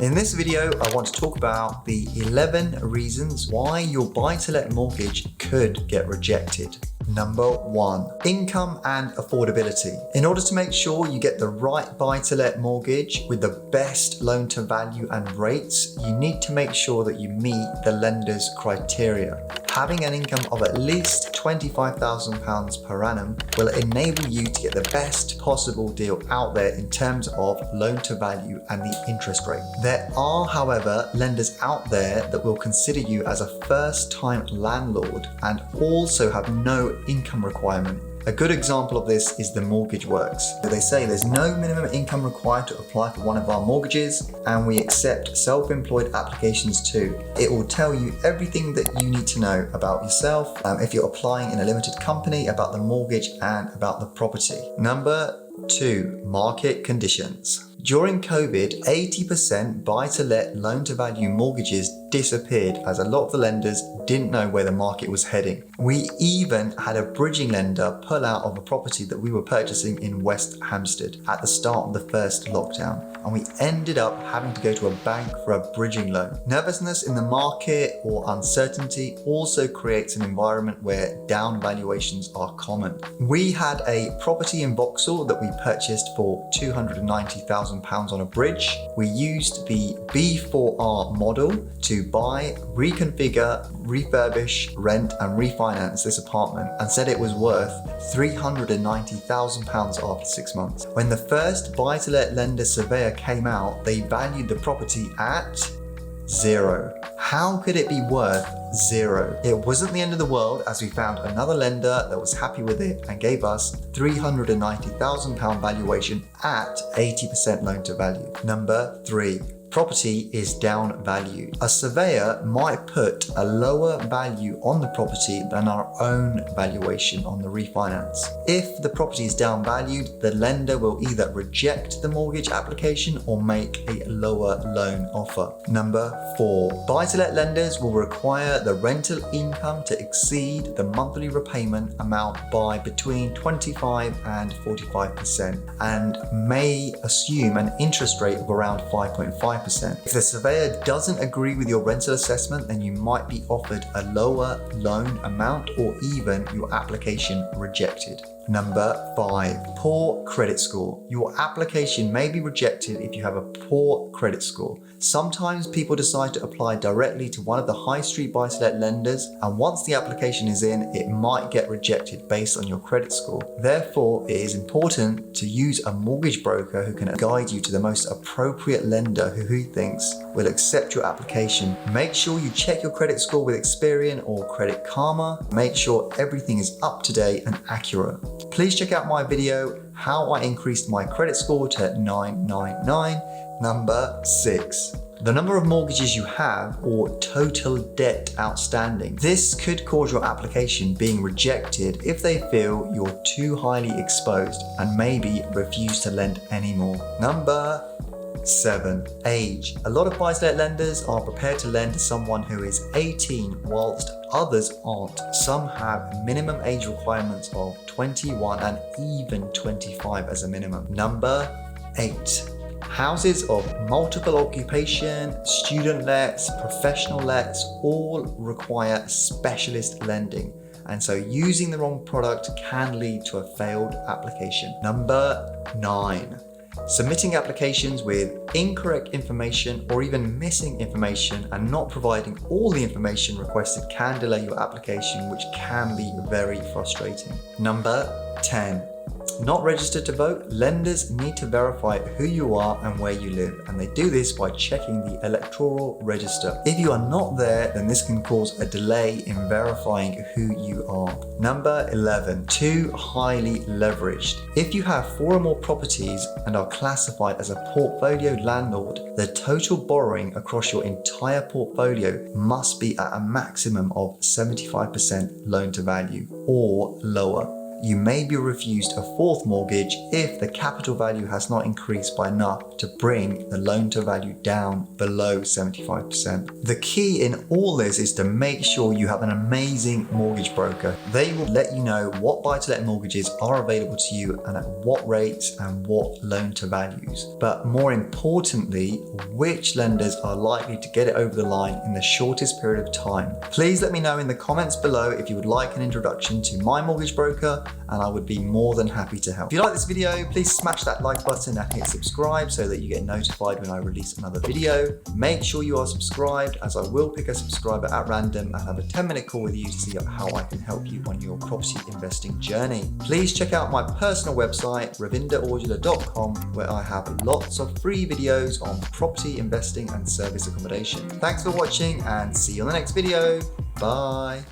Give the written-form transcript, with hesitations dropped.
In this video, I want to talk about the 11 reasons why your buy-to-let mortgage could get rejected. Number 1, income and affordability. In order to make sure you get the right buy-to-let mortgage with the best loan to value and rates, you need to make sure that you meet the lender's criteria. Having an income of at least £25,000 per annum will enable you to get the best possible deal out there in terms of loan to value and the interest rate. There are, however, lenders out there that will consider you as a first-time landlord and also have no income requirement. A good example of this is the Mortgage Works. They say there's no minimum income required to apply for one of our mortgages, and we accept self-employed applications too. It will tell you everything that you need to know about yourself, if you're applying in a limited company, about the mortgage and about the property. Number 2, market conditions. During COVID, 80% buy-to-let loan-to-value mortgages disappeared as a lot of the lenders didn't know where the market was heading. We even had a bridging lender pull out of a property that we were purchasing in West Hampstead at the start of the first lockdown, and we ended up having to go to a bank for a bridging loan. Nervousness in the market or uncertainty also creates an environment where down valuations are common. We had a property in Vauxhall that we purchased for £290,000 on a bridge. We used the B4R model to buy, reconfigure, refurbish, rent and refinance this apartment, and said it was worth £390,000 after 6 months. When the first buy-to-let lender surveyor came out, they valued the property at zero. How could it be worth zero? It wasn't the end of the world, as we found another lender that was happy with it and gave us £390,000 valuation at 80% loan to value. Number 3, property is down valued. A surveyor might put a lower value on the property than our own valuation on the refinance. If the property is down valued, the lender will either reject the mortgage application or make a lower loan offer. Number 4, buy-to-let lenders will require the rental income to exceed the monthly repayment amount by between 25 and 45% and may assume an interest rate of around 5.5%. If the surveyor doesn't agree with your rental assessment, then you might be offered a lower loan amount or even your application rejected. Number 5, poor credit score. Your application may be rejected if you have a poor credit score. Sometimes people decide to apply directly to one of the high street buy-to-let lenders, and once the application is in, it might get rejected based on your credit score. Therefore, it is important to use a mortgage broker who can guide you to the most appropriate lender who he thinks will accept your application. Make sure you check your credit score with Experian or Credit Karma. Make sure everything is up to date and accurate. Please check out my video, How I Increased My Credit Score to 999. Number 6, the number of mortgages you have or total debt outstanding. This could cause your application being rejected if they feel you're too highly exposed and maybe refuse to lend anymore. Number 7, age. A lot of buy-to-let lenders are prepared to lend to someone who is 18 whilst others aren't. Some have minimum age requirements of 21 and even 25 as a minimum. Number 8, houses of multiple occupation, student lets, professional lets all require specialist lending, and so using the wrong product can lead to a failed application. Number 9, submitting applications with incorrect information or even missing information and not providing all the information requested can delay your application, which can be very frustrating. Number 10, not registered to vote. Lenders need to verify who you are and where you live, and they do this by checking the electoral register. If you are not there, then this can cause a delay in verifying who you are. Number 11, too highly leveraged. If you have 4 or more properties and are classified as a portfolio landlord, the total borrowing across your entire portfolio must be at a maximum of 75% loan to value or lower. you may be refused a fourth mortgage if the capital value has not increased by enough to bring the loan to value down below 75%. The key in all this is to make sure you have an amazing mortgage broker. They will let you know what buy-to-let mortgages are available to you and at what rates and what loan to values. But more importantly, which lenders are likely to get it over the line in the shortest period of time. Please let me know in the comments below if you would like an introduction to my mortgage broker, and I would be more than happy to help. If you like this video, please smash that like button and hit subscribe so that you get notified when I release another video. Make sure you are subscribed, as I will pick a subscriber at random and have a 10-minute call with you to see how I can help you on your property investing journey. Please check out my personal website, ravinderorjula.com, where I have lots of free videos on property investing and service accommodation. Thanks for watching and see you on the next video. Bye.